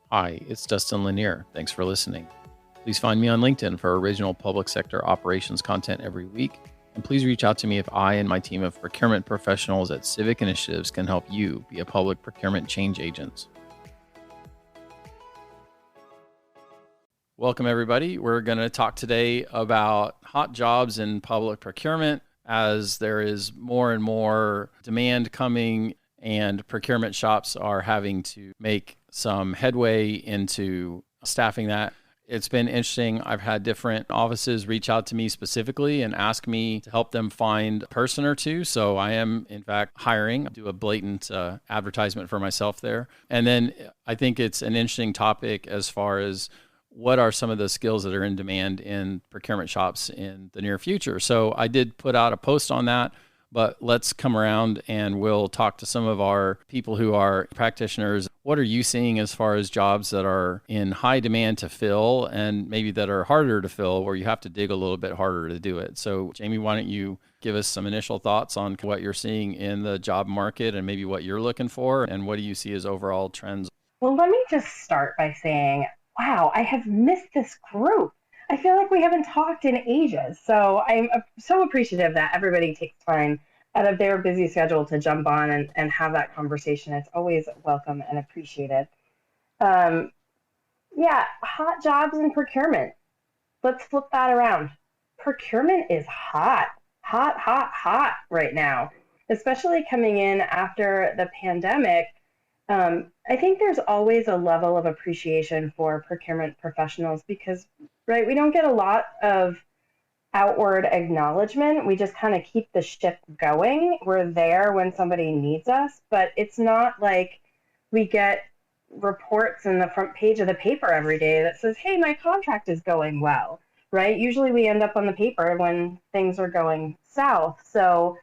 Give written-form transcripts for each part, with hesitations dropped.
Hi, it's Dustin Lanier. Thanks for listening. Please find me on LinkedIn for original public sector operations content every week. And please reach out to me if I and my team of procurement professionals at Civic Initiatives can help you be a public procurement change agent. Welcome, everybody. We're going to talk today about hot jobs in public procurement as there is more and more demand coming and procurement shops are having to make some headway into staffing that. It's been interesting. I've had different offices reach out to me specifically and ask me to help them find a person or two. So I am, in fact, hiring. I do a blatant advertisement for myself there. And then I think it's an interesting topic as far as what are some of the skills that are in demand in procurement shops in the near future. So I did put out a post on that. But let's come around and we'll talk to some of our people who are practitioners. What are you seeing as far as jobs that are in high demand to fill and maybe that are harder to fill where you have to dig a little bit harder to do it? So Jamie, why don't you give us some initial thoughts on what you're seeing in the job market and maybe what you're looking for and what do you see as overall trends? Well, let me just start by saying, wow, I have missed this group. I feel like we haven't talked in ages. So I'm so appreciative that everybody takes time out of their busy schedule to jump on and have that conversation. It's always welcome and appreciated. Yeah, hot jobs in procurement. Let's flip that around. Procurement is hot right now, especially coming in after the pandemic. I think there's always a level of appreciation for procurement professionals because, right, we don't get a lot of outward acknowledgement. We just kind of keep the ship going. We're there when somebody needs us, but it's not like we get reports in the front page of the paper every day that says, hey, my contract is going well, right? Usually we end up on the paper when things are going south. So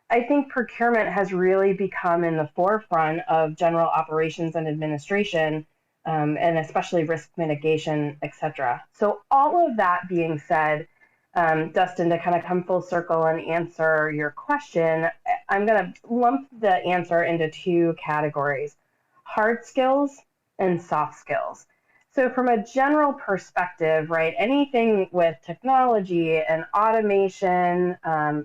I think procurement has really become in the forefront of general operations and administration, and especially risk mitigation, et cetera. So all of that being said, Dustin, to kind of come full circle and answer your question, I'm going to lump the answer into two categories, hard skills and soft skills. So from a general perspective, right, anything with technology and automation,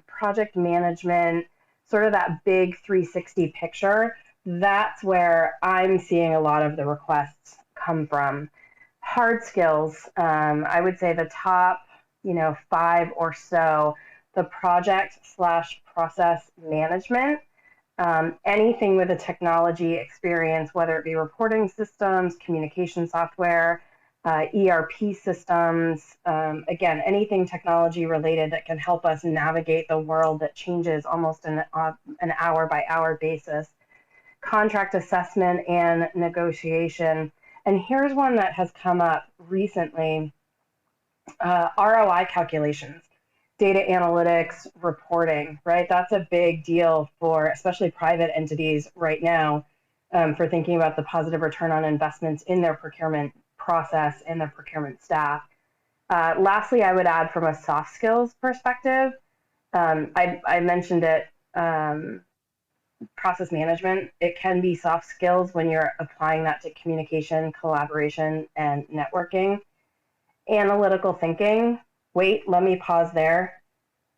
project management, sort of that big 360 picture, that's where I'm seeing a lot of the requests come from. Hard skills, I would say the top, 5 or so, the project/process management, anything with a technology experience, whether it be reporting systems, communication software, ERP systems, again, anything technology related that can help us navigate the world that changes almost an hour by hour basis. Contract assessment and negotiation. And here's one that has come up recently, ROI calculations, data analytics, reporting, right? That's a big deal for especially private entities right now for thinking about the positive return on investments in their procurement process and their procurement staff. Lastly, I would add from a soft skills perspective, I mentioned it, process management. It can be soft skills when you're applying that to communication, collaboration, and networking. Analytical thinking. Wait, let me pause there.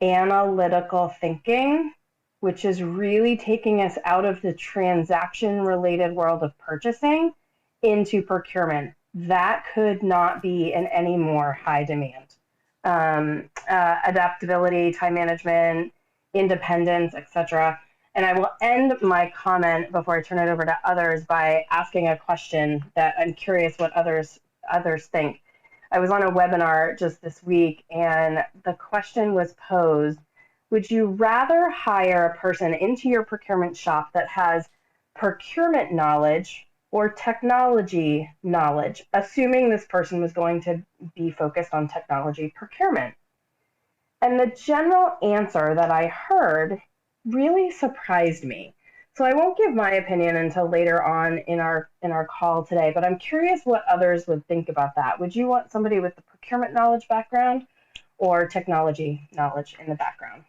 Analytical thinking, which is really taking us out of the transaction-related world of purchasing into procurement. That could not be in any more high demand. Adaptability, time management, independence, etc. And I will end my comment before I turn it over to others by asking a question that I'm curious what others think. I was on a webinar just this week, and the question was posed, would you rather hire a person into your procurement shop that has procurement knowledge or technology knowledge, assuming this person was going to be focused on technology procurement? And the general answer that I heard really surprised me. So I won't give my opinion until later on in our call today, but I'm curious what others would think about that. Would you want somebody with the procurement knowledge background or technology knowledge in the background?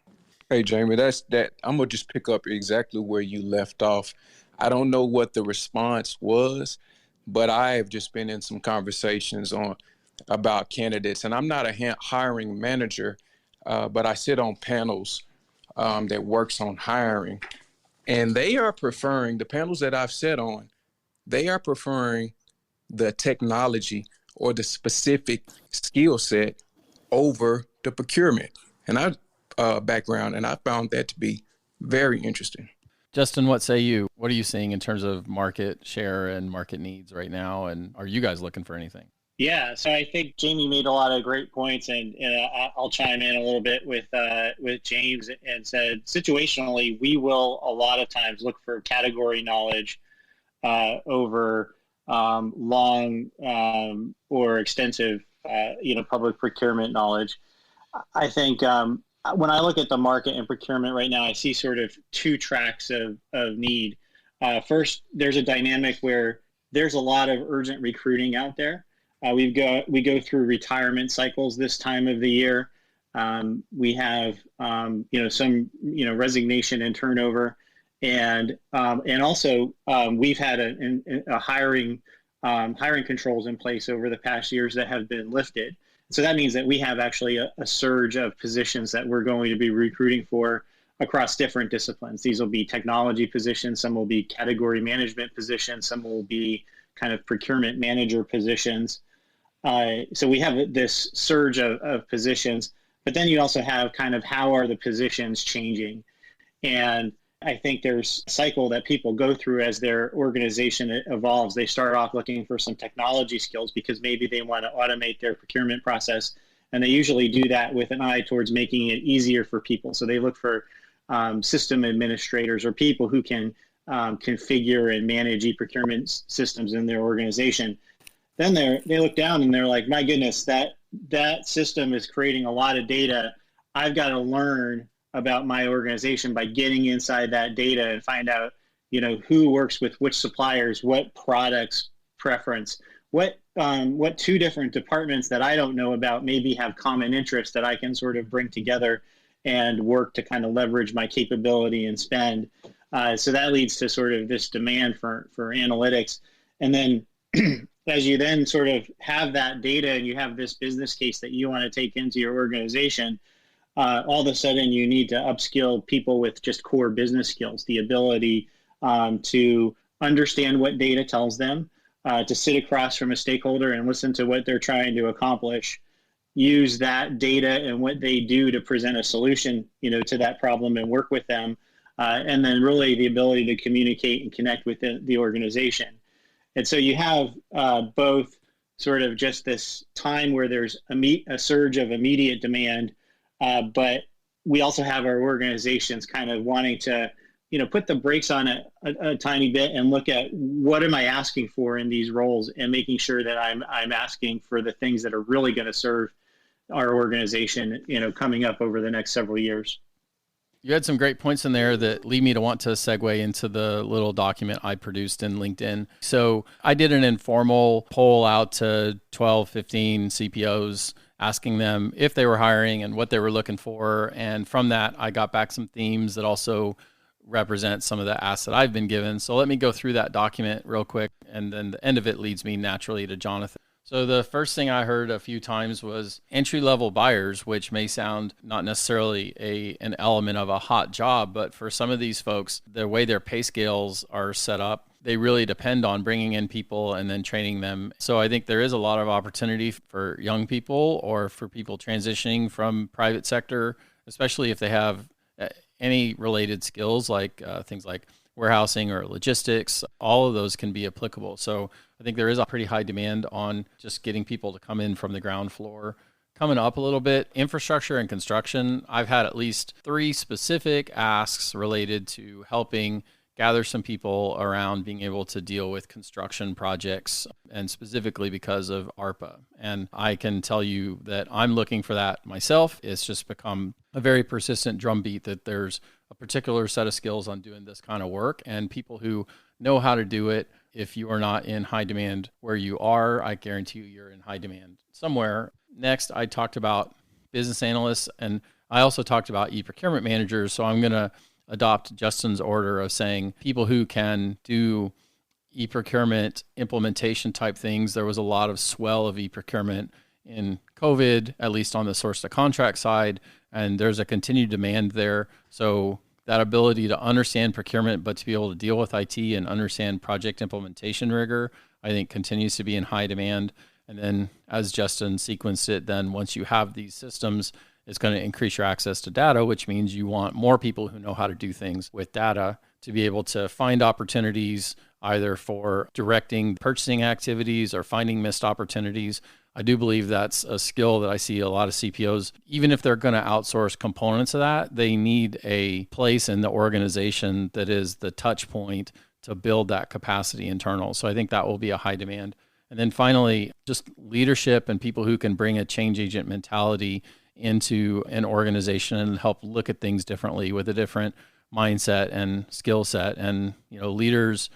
Hey, Jamie, that. I'm gonna just pick up exactly where you left off. I don't know what the response was, but I have just been in some conversations about candidates, and I'm not a hiring manager, but I sit on panels that works on hiring, and they are preferring, the panels that I've sat on, they are preferring the technology or the specific skill set over the procurement and I background, and I found that to be very interesting. Justin, what say you? What are you seeing in terms of market share and market needs right now? And are you guys looking for anything? Yeah, so I think Jaime made a lot of great points, and I'll chime in a little bit with James and said situationally, we will a lot of times look for category knowledge over long or extensive, public procurement knowledge. I think when I look at the market and procurement right now, I see sort of two tracks of need. First, there's a dynamic where there's a lot of urgent recruiting out there. We go through retirement cycles this time of the year. We have some resignation and turnover, and also we've had a hiring controls in place over the past years that have been lifted. So that means that we have actually a surge of positions that we're going to be recruiting for across different disciplines. These will be technology positions, some will be category management positions, some will be kind of procurement manager positions. So we have this surge of positions, but then you also have kind of how are the positions changing? And I think there's a cycle that people go through as their organization evolves. They start off looking for some technology skills because maybe they want to automate their procurement process. And they usually do that with an eye towards making it easier for people. So they look for system administrators or people who can configure and manage e-procurement systems in their organization. Then they look down and they're like, my goodness, that system is creating a lot of data. I've got to learn about my organization by getting inside that data and find out, who works with which suppliers, what products preference, what two different departments that I don't know about maybe have common interests that I can sort of bring together and work to kind of leverage my capability and spend. So that leads to sort of this demand for analytics. And then as you then sort of have that data and you have this business case that you want to take into your organization, all of a sudden you need to upskill people with just core business skills, the ability to understand what data tells them, to sit across from a stakeholder and listen to what they're trying to accomplish, use that data and what they do to present a solution, to that problem and work with them, and then really the ability to communicate and connect with the organization. And so you have both sort of just this time where there's a surge of immediate demand, but we also have our organizations kind of wanting to, put the brakes on a tiny bit and look at what am I asking for in these roles and making sure that I'm asking for the things that are really going to serve our organization, coming up over the next several years. You had some great points in there that lead me to want to segue into the little document I produced in LinkedIn. So I did an informal poll out to 12, 15 CPOs, asking them if they were hiring and what they were looking for. And from that, I got back some themes that also represent some of the asks that I've been given. So let me go through that document real quick. And then the end of it leads me naturally to Jonathan. So the first thing I heard a few times was entry-level buyers, which may sound not necessarily an element of a hot job, but for some of these folks, the way their pay scales are set up, they really depend on bringing in people and then training them. So I think there is a lot of opportunity for young people or for people transitioning from private sector, especially if they have any related skills like things like warehousing or logistics. All of those can be applicable. So I think there is a pretty high demand on just getting people to come in from the ground floor. Coming up a little bit, infrastructure and construction. I've had at least 3 specific asks related to helping gather some people around being able to deal with construction projects, and specifically because of ARPA. And I can tell you that I'm looking for that myself. It's just become a very persistent drumbeat that there's a particular set of skills on doing this kind of work, and people who know how to do it. If you are not in high demand where you are, I guarantee you you're in high demand somewhere. Next, I talked about business analysts, and I also talked about e-procurement managers. So I'm going to adopt Justin's order of saying people who can do e-procurement implementation type things. There was a lot of swell of e-procurement in COVID, at least on the source to contract side, and there's a continued demand there. So that ability to understand procurement, but to be able to deal with IT and understand project implementation rigor, I think continues to be in high demand. And then as Justin sequenced it, then once you have these systems, it's going to increase your access to data, which means you want more people who know how to do things with data to be able to find opportunities either for directing purchasing activities or finding missed opportunities. I do believe that's a skill that I see a lot of CPOs, even if they're going to outsource components of that, they need a place in the organization that is the touch point to build that capacity internal. So I think that will be a high demand. And then finally, just leadership and people who can bring a change agent mentality into an organization and help look at things differently with a different mindset and skill set. And, leaders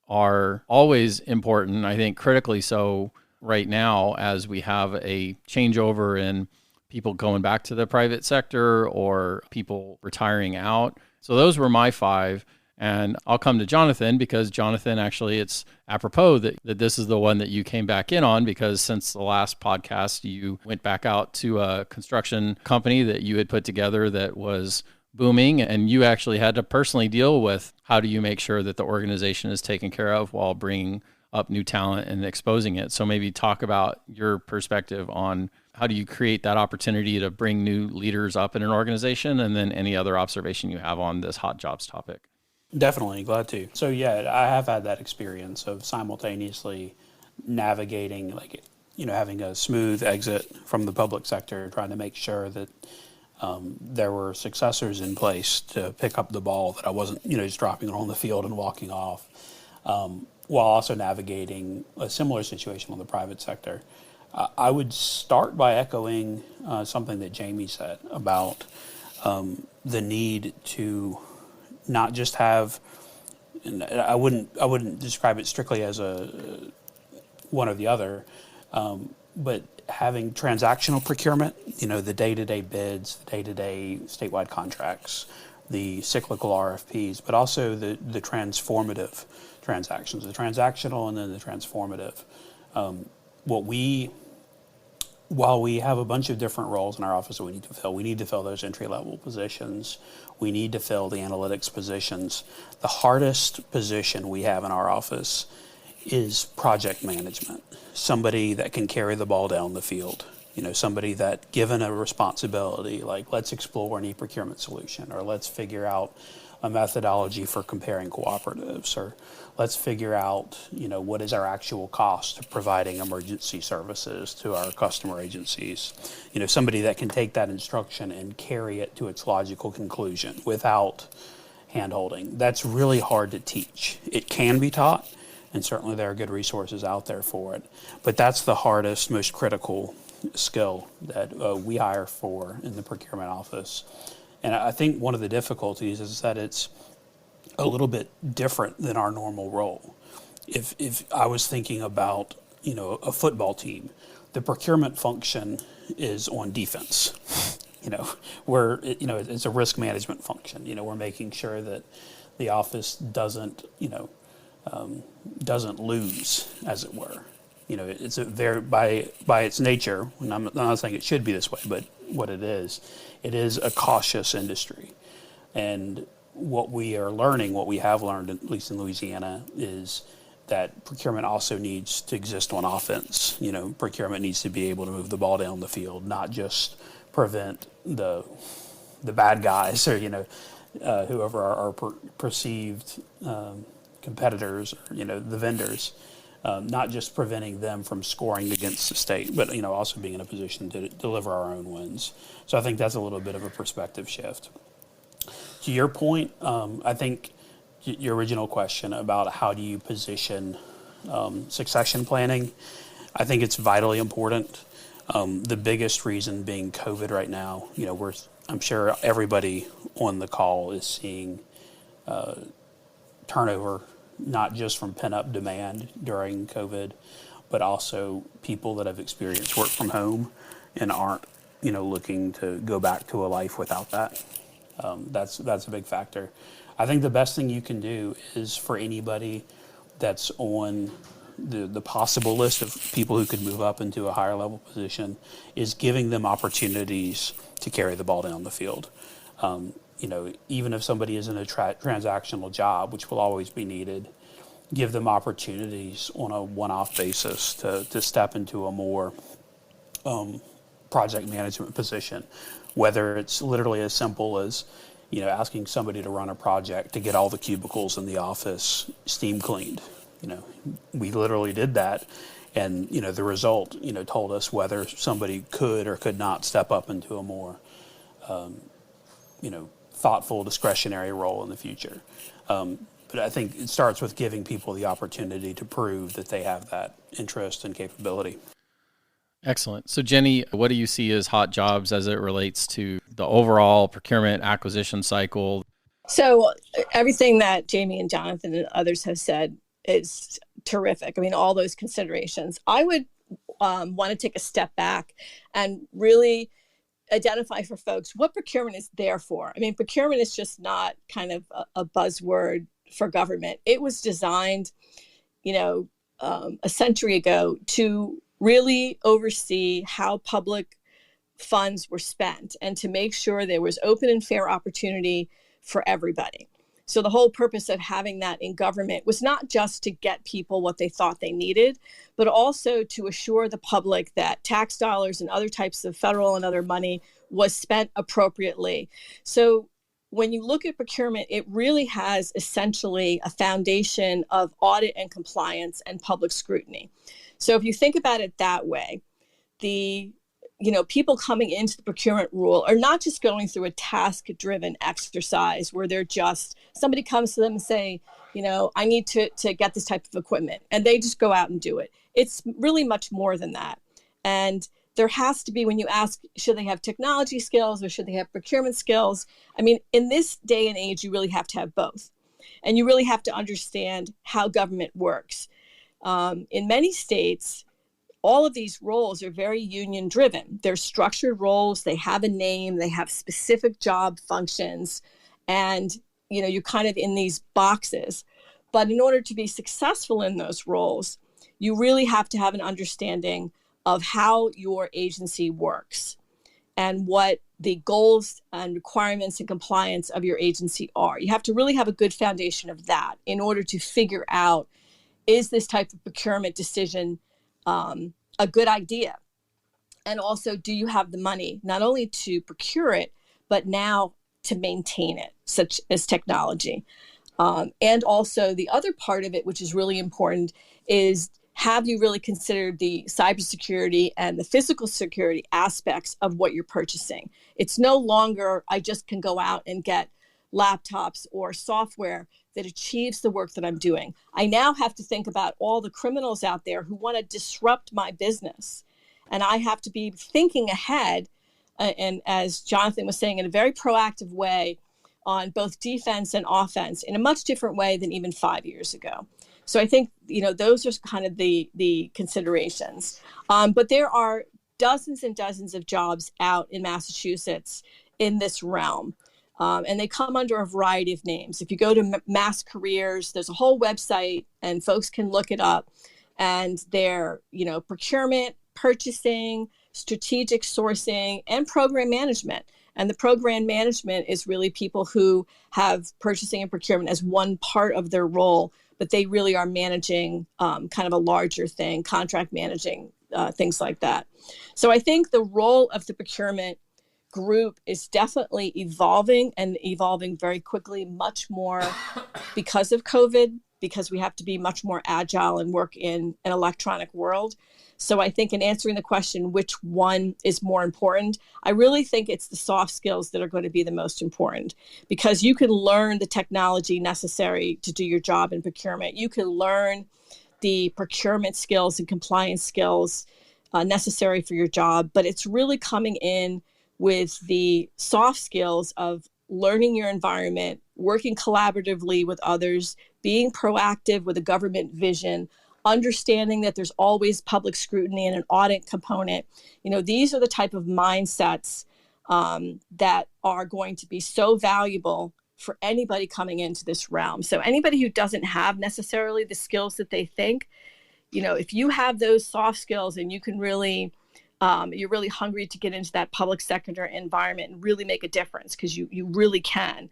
are always important, I think critically so right now as we have a changeover in people going back to the private sector or people retiring out. So those were my 5. And I'll come to Jonathan because Jonathan, actually, it's apropos that this is the one that you came back in on, because since the last podcast, you went back out to a construction company that you had put together that was booming, and you actually had to personally deal with how do you make sure that the organization is taken care of while bringing up new talent and exposing it. So maybe talk about your perspective on how do you create that opportunity to bring new leaders up in an organization, and then any other observation you have on this hot jobs topic. Definitely, glad to. So yeah, I have had that experience of simultaneously navigating, having a smooth exit from the public sector, trying to make sure that there were successors in place to pick up the ball, that I wasn't, just dropping it on the field and walking off, while also navigating a similar situation on the private sector. I would start by echoing something that Jaime said about the need to not just have, and I wouldn't describe it strictly as a one or the other, but having transactional procurement, the day-to-day bids, the day-to-day statewide contracts, the cyclical RFPs, but also the transformative transactions, the transactional and then the transformative. While we have a bunch of different roles in our office that we need to fill those entry-level positions. We need to fill the analytics positions. The hardest position we have in our office is project management. Somebody that can carry the ball down the field. Somebody that, given a responsibility, like let's explore an e-procurement solution, or let's figure out a methodology for comparing cooperatives, or let's figure out, what is our actual cost of providing emergency services to our customer agencies. Somebody that can take that instruction and carry it to its logical conclusion without hand-holding. That's really hard to teach. It can be taught, and certainly there are good resources out there for it. But that's the hardest, most critical skill that we hire for in the procurement office. And I think one of the difficulties is that it's a little bit different than our normal role. If I was thinking about, a football team, the procurement function is on defense. It's a risk management function. We're making sure that the office doesn't lose, as it were. It's a very, by its nature, and I'm not saying it should be this way, but what it is a cautious industry. And what we have learned, at least in Louisiana, is that procurement also needs to exist on offense. Procurement needs to be able to move the ball down the field, not just prevent the bad guys or, whoever our perceived competitors, or, the vendors, not just preventing them from scoring against the state, but, also being in a position to deliver our own wins. So I think that's a little bit of a perspective shift. To your point, I think your original question about how do you position succession planning, I think it's vitally important. The biggest reason being COVID right now. I'm sure everybody on the call is seeing turnover, not just from pent-up demand during COVID, but also people that have experienced work from home and aren't, looking to go back to a life without that. That's a big factor. I think the best thing you can do is for anybody that's on the possible list of people who could move up into a higher level position is giving them opportunities to carry the ball down the field. Even if somebody is in a transactional job, which will always be needed, give them opportunities on a one-off basis to step into a more project management position, whether it's literally as simple as asking somebody to run a project to get all the cubicles in the office steam cleaned. We literally did that, and the result told us whether somebody could or could not step up into a more thoughtful discretionary role in the future. But I think it starts with giving people the opportunity to prove that they have that interest and capability. Excellent. So Jenny, what do you see as hot jobs as it relates to the overall procurement acquisition cycle? So everything that Jamie and Jonathan and others have said is terrific. I mean, all those considerations. I would want to take a step back and really identify for folks what procurement is there for. I mean, procurement is just not kind of a buzzword for government. It was designed, a century ago to really oversee how public funds were spent and to make sure there was open and fair opportunity for everybody. So the whole purpose of having that in government was not just to get people what they thought they needed, but also to assure the public that tax dollars and other types of federal and other money was spent appropriately. So when you look at procurement, it really has essentially a foundation of audit and compliance and public scrutiny. So if you think about it that way, people coming into the procurement rule are not just going through a task-driven exercise where somebody comes to them and say, I need to get this type of equipment, and they just go out and do it. It's really much more than that. And there has to be, when you ask, should they have technology skills or should they have procurement skills? I mean, in this day and age, you really have to have both. And you really have to understand how government works. In many states, all of these roles are very union driven. They're structured roles. They have a name. They have specific job functions. And, you're kind of in these boxes. But in order to be successful in those roles, you really have to have an understanding of how your agency works and what the goals and requirements and compliance of your agency are. You have to really have a good foundation of that in order to figure out, is this type of procurement decision a good idea? And also, do you have the money not only to procure it, but now to maintain it, such as technology? And also the other part of it, which is really important, is have you really considered the cybersecurity and the physical security aspects of what you're purchasing? It's no longer, I just can go out and get laptops or software that achieves the work that I'm doing. I now have to think about all the criminals out there who want to disrupt my business. And I have to be thinking ahead, and as Jonathan was saying, in a very proactive way on both defense and offense in a much different way than even 5 years ago. So I think, those are kind of the considerations. But there are dozens and dozens of jobs out in Massachusetts in this realm. And they come under a variety of names. If you go to Mass Careers, there's a whole website and folks can look it up. And they're, procurement, purchasing, strategic sourcing, and program management. And the program management is really people who have purchasing and procurement as one part of their role, but they really are managing kind of a larger thing, contract managing, things like that. So I think the role of the procurement group is definitely evolving and evolving very quickly, much more because of COVID, because we have to be much more agile and work in an electronic world. So I think in answering the question, which one is more important, I really think it's the soft skills that are going to be the most important, because you can learn the technology necessary to do your job in procurement. You can learn the procurement skills and compliance skills necessary for your job, but it's really coming in with the soft skills of learning your environment, working collaboratively with others, being proactive with a government vision, understanding that there's always public scrutiny and an audit component. These are the type of mindsets that are going to be so valuable for anybody coming into this realm. So anybody who doesn't have necessarily the skills that they think, if you have those soft skills and you can really, you're really hungry to get into that public sector environment and really make a difference, because you really can,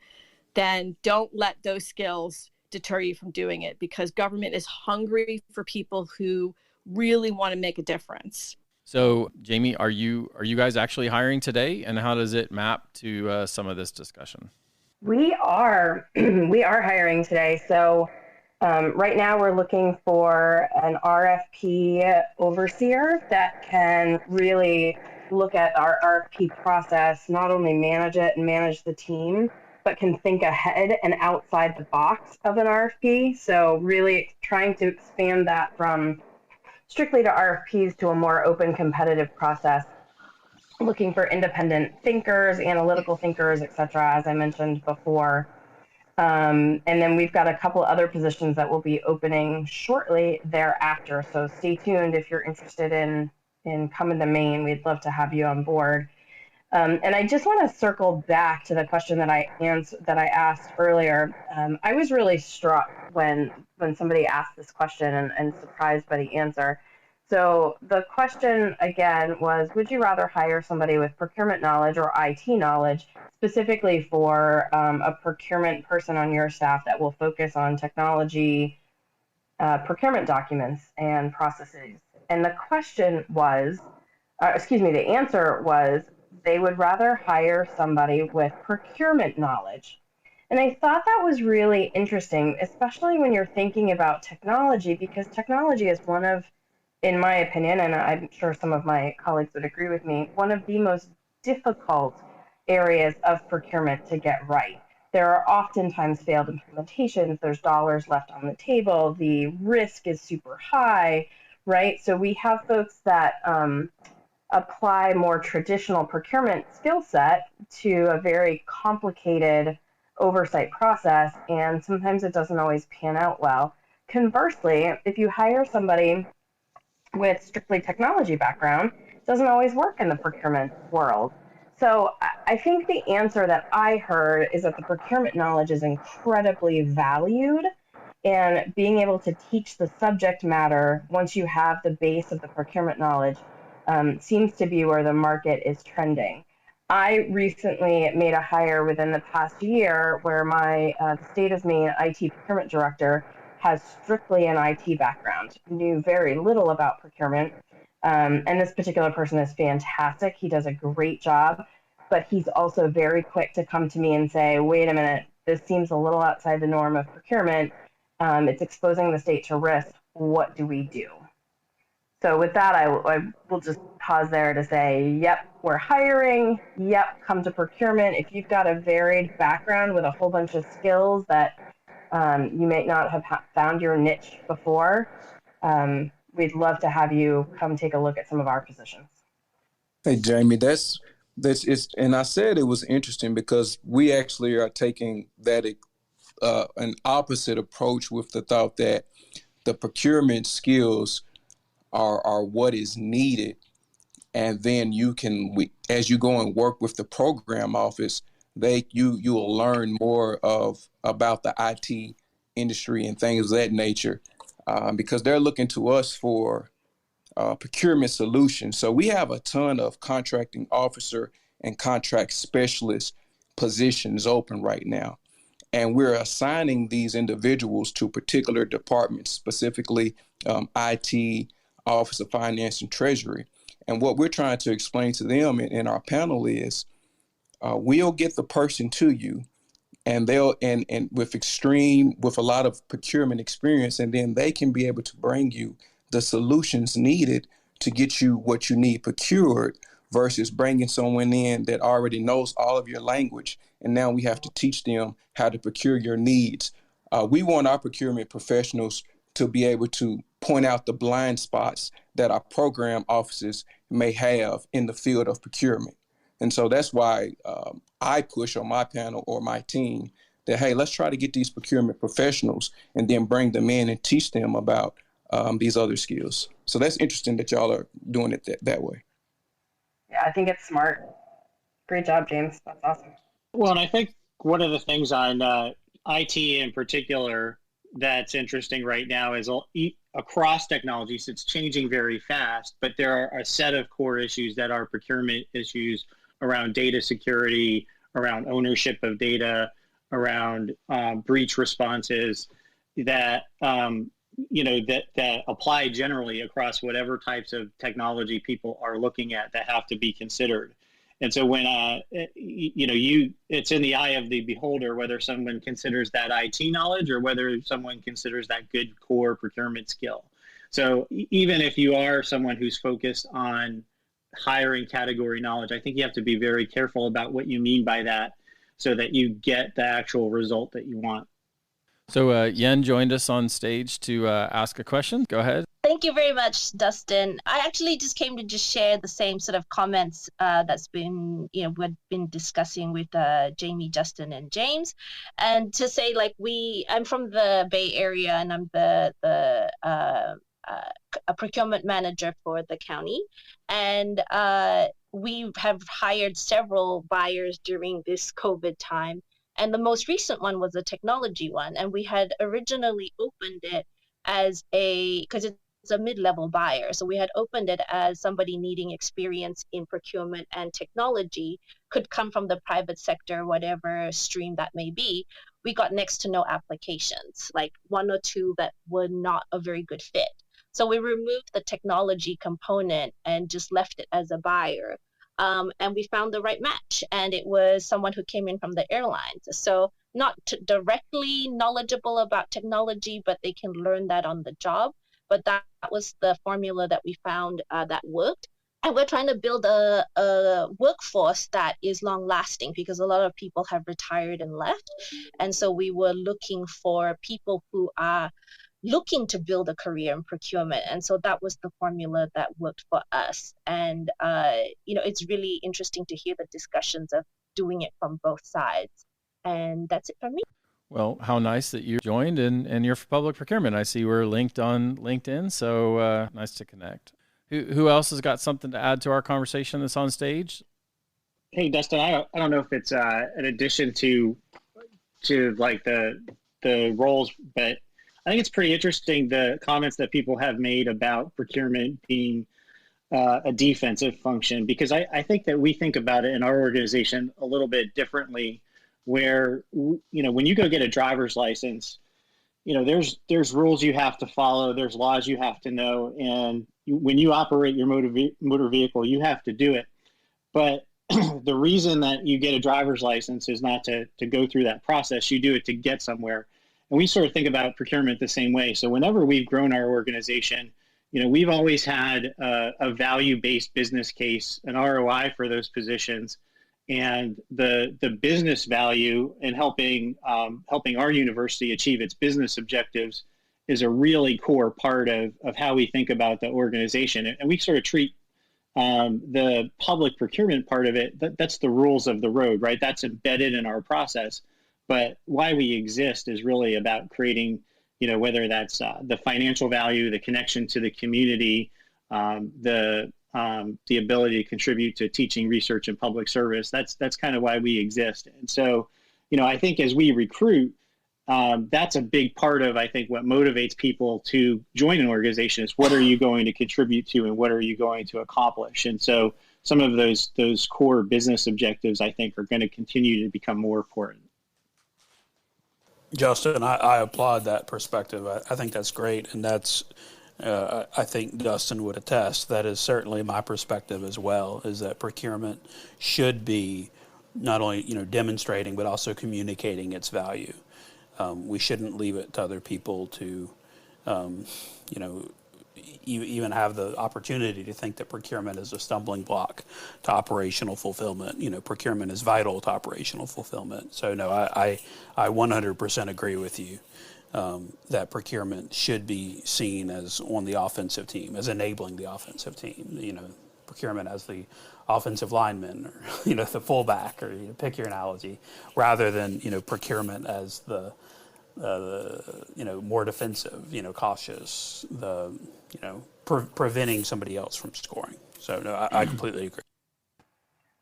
then don't let those skills deter you from doing it, because government is hungry for people who really want to make a difference. So, Jaime, are you guys actually hiring today, and how does it map to some of this discussion? We are hiring today. So right now we're looking for an RFP overseer that can really look at our RFP process, not only manage it and manage the team, but can think ahead and outside the box of an RFP. So really trying to expand that from strictly to RFPs to a more open, competitive process, looking for independent thinkers, analytical thinkers, et cetera, as I mentioned before. And then we've got a couple other positions that will be opening shortly thereafter. So stay tuned if you're interested in coming to Maine. We'd love to have you on board. And I just want to circle back to the question that I asked earlier. I was really struck when somebody asked this question and surprised by the answer. So the question again was, would you rather hire somebody with procurement knowledge or IT knowledge, specifically for a procurement person on your staff that will focus on technology, procurement documents and processes? And the answer was, they would rather hire somebody with procurement knowledge. And I thought that was really interesting, especially when you're thinking about technology, because technology is one of, in my opinion, and I'm sure some of my colleagues would agree with me, one of the most difficult areas of procurement to get right. There are oftentimes failed implementations, there's dollars left on the table, the risk is super high, right? So we have folks that apply more traditional procurement skill set to a very complicated oversight process, and sometimes it doesn't always pan out well. Conversely, if you hire somebody with strictly technology background, it doesn't always work in the procurement world. So I think the answer that I heard is that the procurement knowledge is incredibly valued, and being able to teach the subject matter once you have the base of the procurement knowledge seems to be where the market is trending. I recently made a hire within the past year where my State of Maine IT procurement director has strictly an IT background, knew very little about procurement, and this particular person is fantastic. He does a great job, but he's also very quick to come to me and say, wait a minute, this seems a little outside the norm of procurement. It's exposing the state to risk. What do we do? So with that, I will just pause there to say, yep, we're hiring. Yep, come to procurement. If you've got a varied background with a whole bunch of skills that you may not have found your niche before, we'd love to have you come take a look at some of our positions. Hey, Jaime, that's and I said it was interesting because we actually are taking that an opposite approach with the thought that the procurement skills are what is needed, and then as you go and work with the program office, you will learn more about the IT industry and things of that nature, because they're looking to us for procurement solutions. So we have a ton of contracting officer and contract specialist positions open right now, and we're assigning these individuals to particular departments, specifically IT, Office of Finance and Treasury. And what we're trying to explain to them in our panel is we'll get the person to you, and they'll and with a lot of procurement experience, and then they can be able to bring you the solutions needed to get you what you need procured, versus bringing someone in that already knows all of your language, and now we have to teach them how to procure your needs. We want our procurement professionals to be able to point out the blind spots that our program offices may have in the field of procurement. And so that's why I push on my panel or my team that, hey, let's try to get these procurement professionals and then bring them in and teach them about these other skills. So that's interesting that y'all are doing it that way. Yeah, I think it's smart. Great job, James. That's awesome. Well, and I think one of the things on IT in particular that's interesting right now is across technologies, it's changing very fast, but there are a set of core issues that are procurement issues around data security, around ownership of data, around breach responses that that apply generally across whatever types of technology people are looking at that have to be considered. And so when it's in the eye of the beholder whether someone considers that IT knowledge or whether someone considers that good core procurement skill. So even if you are someone who's focused on hiring category knowledge, I think you have to be very careful about what you mean by that so that you get the actual result that you want. So Yen joined us on stage to ask a question. Go ahead. Thank you very much, Dustin. I actually just came to just share the same sort of comments that's been, we've been discussing with Jaime, Justin, and James, and to say I'm from the Bay Area and I'm a procurement manager for the county, and we have hired several buyers during this COVID time. And the most recent one was a technology one. And we had originally opened it because it's a mid-level buyer. So we had opened it as somebody needing experience in procurement and technology, could come from the private sector, whatever stream that may be. We got next to no applications, like one or two that were not a very good fit. So we removed the technology component and just left it as a buyer. And we found the right match, and it was someone who came in from the airlines. So not directly knowledgeable about technology, but they can learn that on the job. But that was the formula that we found that worked. And we're trying to build a workforce that is long lasting because a lot of people have retired and left. And so we were looking for people who are looking to build a career in procurement. And so that was the formula that worked for us. And, it's really interesting to hear the discussions of doing it from both sides. And that's it for me. Well, how nice that you joined and you're for public procurement. I see we're linked on LinkedIn, so nice to connect. Who else has got something to add to our conversation that's on stage? Hey, Dustin, I don't know if it's an addition to like the roles, but I think it's pretty interesting the comments that people have made about procurement being a defensive function, because I think that we think about it in our organization a little bit differently, where, when you go get a driver's license, there's rules you have to follow, there's laws you have to know, and when you operate your motor vehicle, you have to do it. But the reason that you get a driver's license is not to go through that process. You do it to get somewhere. And we sort of think about procurement the same way. So whenever we've grown our organization, we've always had a value-based business case, an ROI for those positions, and the business value in helping our university achieve its business objectives is a really core part of how we think about the organization. And we sort of treat the public procurement part of it, that's the rules of the road, right? That's embedded in our process. But why we exist is really about creating, whether that's the financial value, the connection to the community, the ability to contribute to teaching, research, and public service. That's kind of why we exist. And so, I think as we recruit, that's a big part of, I think, what motivates people to join an organization is what are you going to contribute to and what are you going to accomplish? And so some of those core business objectives, I think, are going to continue to become more important. Justin, I applaud that perspective. I think that's great. And that's, I think Dustin would attest, that is certainly my perspective as well, is that procurement should be not only, demonstrating, but also communicating its value. We shouldn't leave it to other people to, even have the opportunity to think that procurement is a stumbling block to operational fulfillment. Procurement is vital to operational fulfillment. So no, I 100% agree with you that procurement should be seen as on the offensive team, as enabling the offensive team. Procurement as the offensive lineman, or the fullback, or pick your analogy, rather than procurement as the more defensive, cautious, preventing somebody else from scoring. So no, I completely agree.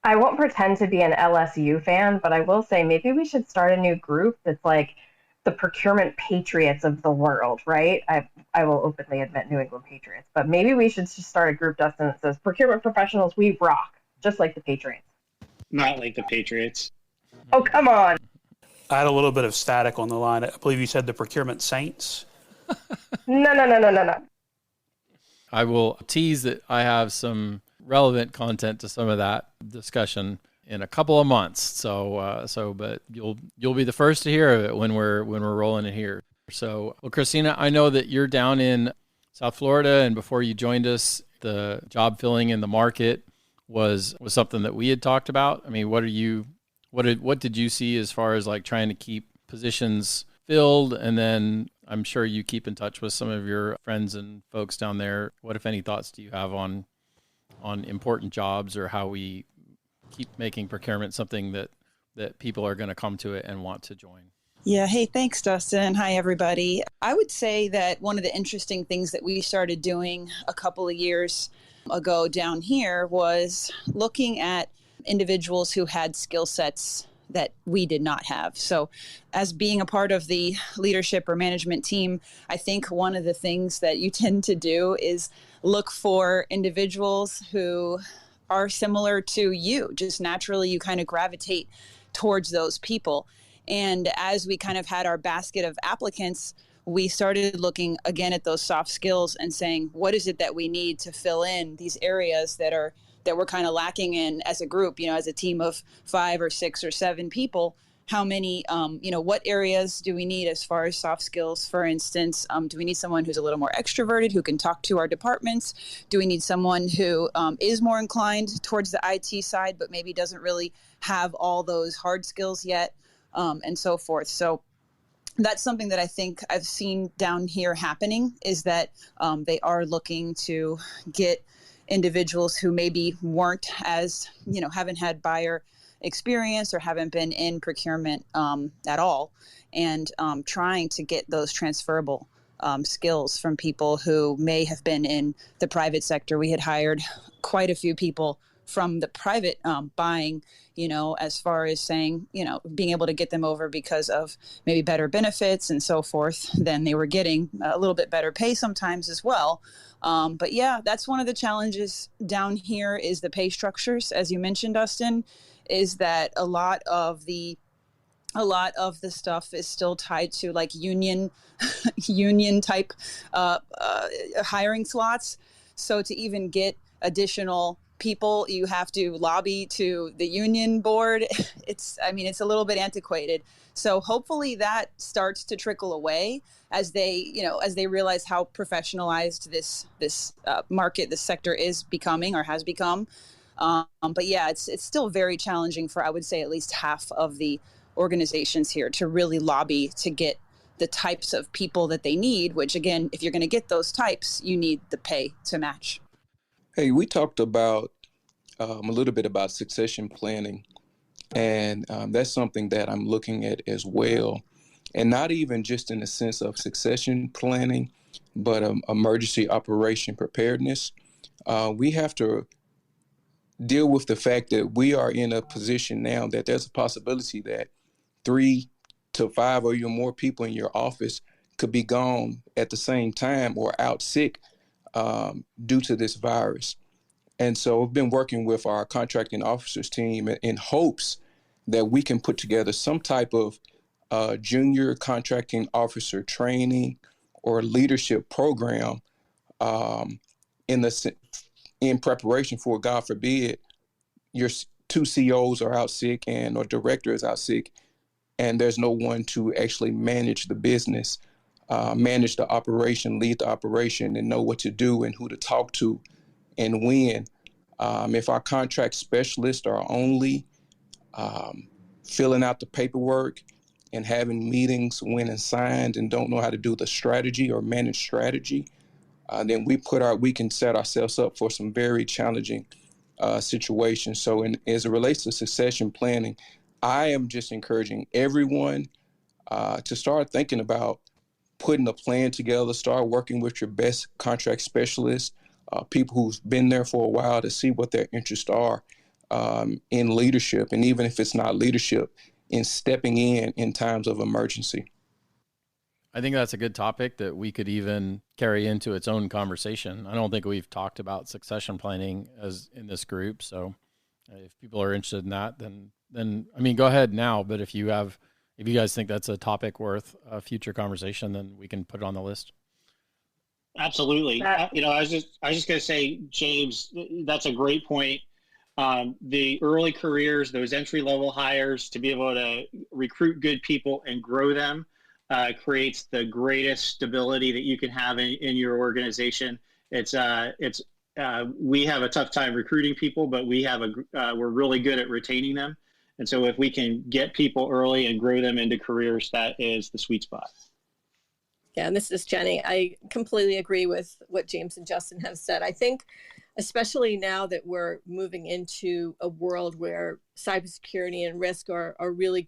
I won't pretend to be an LSU fan, but I will say maybe we should start a new group that's like the procurement patriots of the world, right? I will openly admit New England Patriots, but maybe we should just start a group, Dustin, that says procurement professionals, we rock, just like the Patriots. Not like the Patriots. Oh, come on. I had a little bit of static on the line. I believe you said the procurement saints. No. I will tease that I have some relevant content to some of that discussion in a couple of months. But you'll be the first to hear of it when we're rolling it here. So, well, Christina, I know that you're down in South Florida, and before you joined us, the job filling in the market was something that we had talked about. I mean, what did you see as far as like trying to keep positions filled? And then I'm sure you keep in touch with some of your friends and folks down there. What, if any, thoughts do you have on important jobs, or how we keep making procurement something that people are going to come to it and want to join? Yeah. Hey, thanks, Dustin. Hi, everybody. I would say that one of the interesting things that we started doing a couple of years ago down here was looking at individuals who had skill sets that we did not have. So as being a part of the leadership or management team, I think one of the things that you tend to do is look for individuals who are similar to you. Just naturally, you kind of gravitate towards those people. And as we kind of had our basket of applicants, we started looking again at those soft skills and saying, what is it that we need to fill in these areas that we're kind of lacking in as a group, as a team of 5 or 6 or 7 people? How many, what areas do we need as far as soft skills? For instance, do we need someone who's a little more extroverted, who can talk to our departments? Do we need someone who is more inclined towards the IT side, but maybe doesn't really have all those hard skills yet, and so forth? So that's something that I think I've seen down here happening, is that they are looking to get individuals who maybe weren't as, haven't had buyer experience or haven't been in procurement at all, and trying to get those transferable skills from people who may have been in the private sector. We had hired quite a few people from the private buying, as far as saying, being able to get them over because of maybe better benefits and so forth, then they were getting a little bit better pay sometimes as well. But yeah, that's one of the challenges down here, is the pay structures. As you mentioned, Dustin, is that a lot of the stuff is still tied to like union type hiring slots. So to even get additional people, you have to lobby to the union board. It's a little bit antiquated. So hopefully that starts to trickle away as they realize how professionalized this market, this sector is becoming or has become. But yeah, it's still very challenging for, I would say, at least half of the organizations here to really lobby to get the types of people that they need, which again, if you're going to get those types, you need the pay to match. Hey, we talked about a little bit about succession planning, and that's something that I'm looking at as well. And not even just in the sense of succession planning, but emergency operation preparedness. We have to deal with the fact that we are in a position now that there's a possibility that 3 to 5 or even more people in your office could be gone at the same time or out sick due to this virus. And so I've been working with our contracting officers team in hopes that we can put together some type of junior contracting officer training or leadership program in preparation for, God forbid, your 2 COs are out sick or director is out sick, and there's no one to actually manage the business, manage the operation, lead the operation, and know what to do and who to talk to and when. If our contract specialists are only filling out the paperwork and having meetings when assigned and don't know how to do the strategy or manage strategy, then we can set ourselves up for some very challenging situations. So as it relates to succession planning, I am just encouraging everyone to start thinking about putting a plan together, start working with your best contract specialists, people who've been there for a while, to see what their interests are, in leadership, and even if it's not leadership, in stepping in times of emergency. I think that's a good topic that we could even carry into its own conversation. I don't think we've talked about succession planning as in this group. So if people are interested in that, then I mean, go ahead now. But if you guys think that's a topic worth a future conversation, then we can put it on the list. Absolutely. I was just going to say, James, that's a great point. The early careers, those entry-level hires, to be able to recruit good people and grow them creates the greatest stability that you can have in your organization. We have a tough time recruiting people, but we're really good at retaining them. And so if we can get people early and grow them into careers, that is the sweet spot. Yeah, and this is Jenny. I completely agree with what James and Justin have said. I think, especially now that we're moving into a world where cybersecurity and risk are really,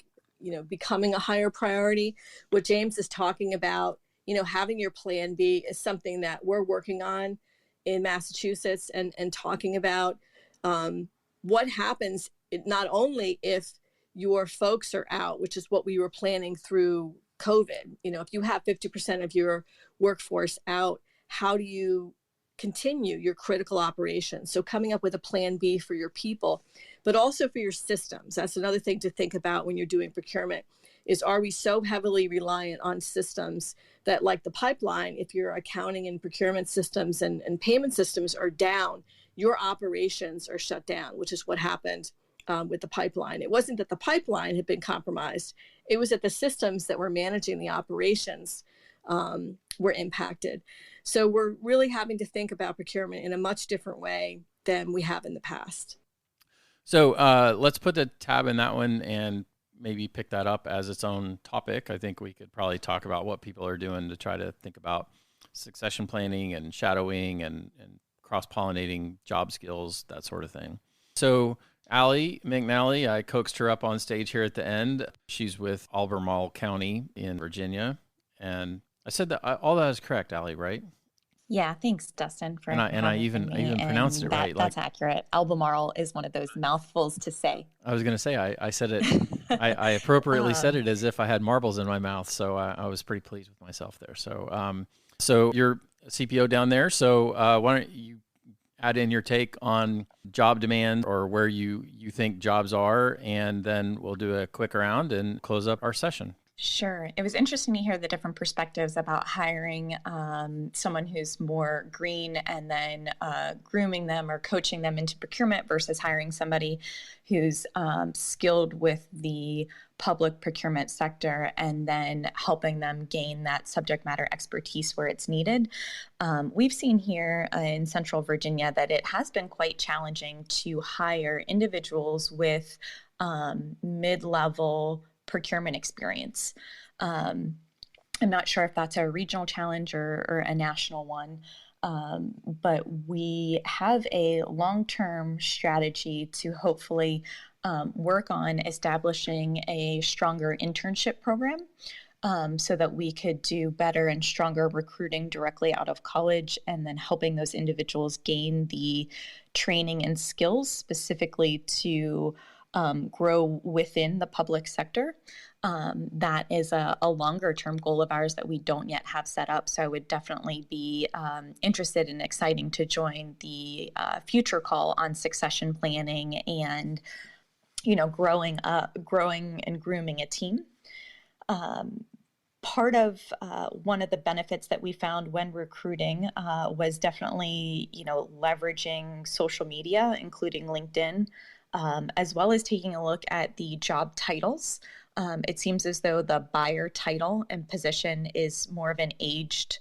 becoming a higher priority, what James is talking about, having your plan B is something that we're working on in Massachusetts and talking about what happens not only if your folks are out, which is what we were planning through COVID. If you have 50% of your workforce out, how do you continue your critical operations? So coming up with a plan B for your people, but also for your systems. That's another thing to think about when you're doing procurement is, are we so heavily reliant on systems that, like the pipeline, if your accounting and procurement systems and payment systems are down, your operations are shut down, which is what happened with the pipeline. It wasn't that the pipeline had been compromised. It was that the systems that were managing the operations were impacted. So we're really having to think about procurement in a much different way than we have in the past. So let's put a tab in that one and maybe pick that up as its own topic. I think we could probably talk about what people are doing to try to think about succession planning and shadowing and cross-pollinating job skills, that sort of thing. So Alli Mcnally, I coaxed her up on stage here at the end. She's with Albemarle County in Virginia. And I said that all that is correct, Alli, right? Yeah, thanks, Dustin, for and I even pronounced it right. That's accurate. Albemarle is one of those mouthfuls to say. I was going to say I said it. I appropriately said it as if I had marbles in my mouth. So I was pretty pleased with myself there. So you're a CPO down there. So why don't you add in your take on job demand or where you think jobs are, and then we'll do a quick round and close up our session. Sure. It was interesting to hear the different perspectives about hiring someone who's more green and then grooming them or coaching them into procurement versus hiring somebody who's skilled with the public procurement sector and then helping them gain that subject matter expertise where it's needed. We've seen here in Central Virginia that it has been quite challenging to hire individuals with mid-level procurement experience. I'm not sure if that's a regional challenge or a national one, but we have a long-term strategy to hopefully work on establishing a stronger internship program so that we could do better and stronger recruiting directly out of college and then helping those individuals gain the training and skills specifically to grow within the public sector. That is a longer term goal of ours that we don't yet have set up. So I would definitely be interested and exciting to join the future call on succession planning and, growing and grooming a team. Part of one of the benefits that we found when recruiting was definitely, leveraging social media, including LinkedIn, as well as taking a look at the job titles. It seems as though the buyer title and position is more of an aged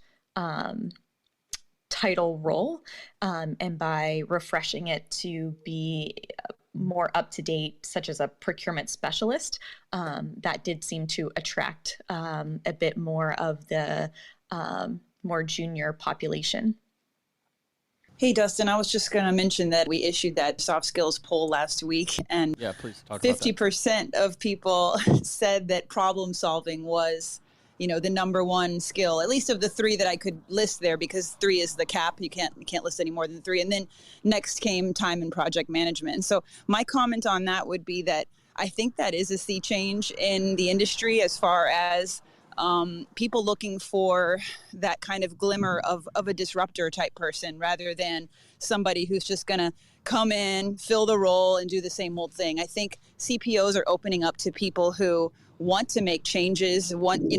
title role. And by refreshing it to be more up to date, such as a procurement specialist, that did seem to attract a bit more of the more junior population. Hey, Dustin, I was just going to mention that we issued that soft skills poll last week, and yeah, please talk 50% of people said that problem solving was the number one skill, at least of the three that I could list there, because 3 is the cap. You can't list any more than 3. And then next came time and project management. And so my comment on that would be that I think that is a sea change in the industry as far as people looking for that kind of glimmer of a disruptor type person rather than somebody who's just going to come in, fill the role, and do the same old thing. I think CPOs are opening up to people who want to make changes,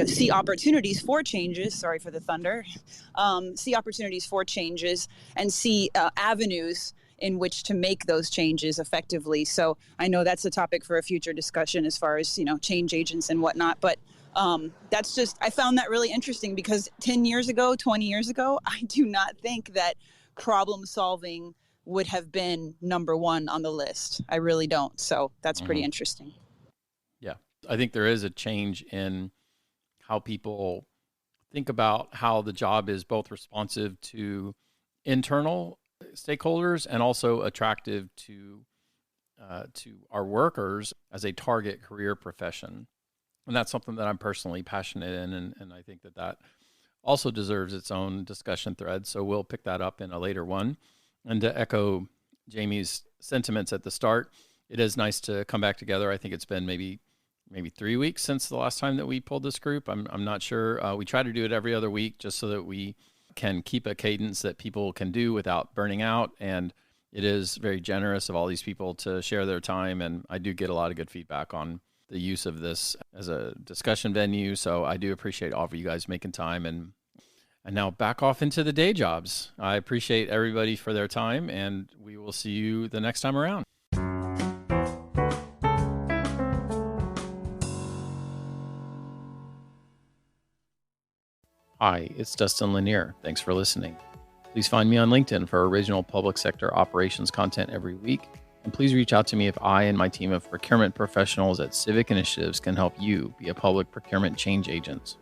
see opportunities for changes. Sorry for the thunder. See opportunities for changes and see avenues in which to make those changes effectively. So I know that's a topic for a future discussion as far as, change agents and whatnot. But that's just, I found that really interesting because 10 years ago, 20 years ago, I do not think that problem solving would have been number one on the list. I really don't. So that's pretty interesting. Yeah. I think there is a change in how people think about how the job is both responsive to internal stakeholders and also attractive to our workers as a target career profession. And that's something that I'm personally passionate in. And I think that also deserves its own discussion thread. So we'll pick that up in a later one. And to echo Jamie's sentiments at the start, it is nice to come back together. I think it's been maybe 3 weeks since the last time that we pulled this group. I'm not sure. We try to do it every other week just so that we can keep a cadence that people can do without burning out. And it is very generous of all these people to share their time. And I do get a lot of good feedback on the use of this as a discussion venue. So I do appreciate all of you guys making time and now back off into the day jobs. I appreciate everybody for their time, and we will see you the next time around. Hi, it's Dustin Lanier. Thanks for listening. Please find me on LinkedIn for original public sector operations content every week. And please reach out to me if I and my team of procurement professionals at Civic Initiatives can help you be a public procurement change agent.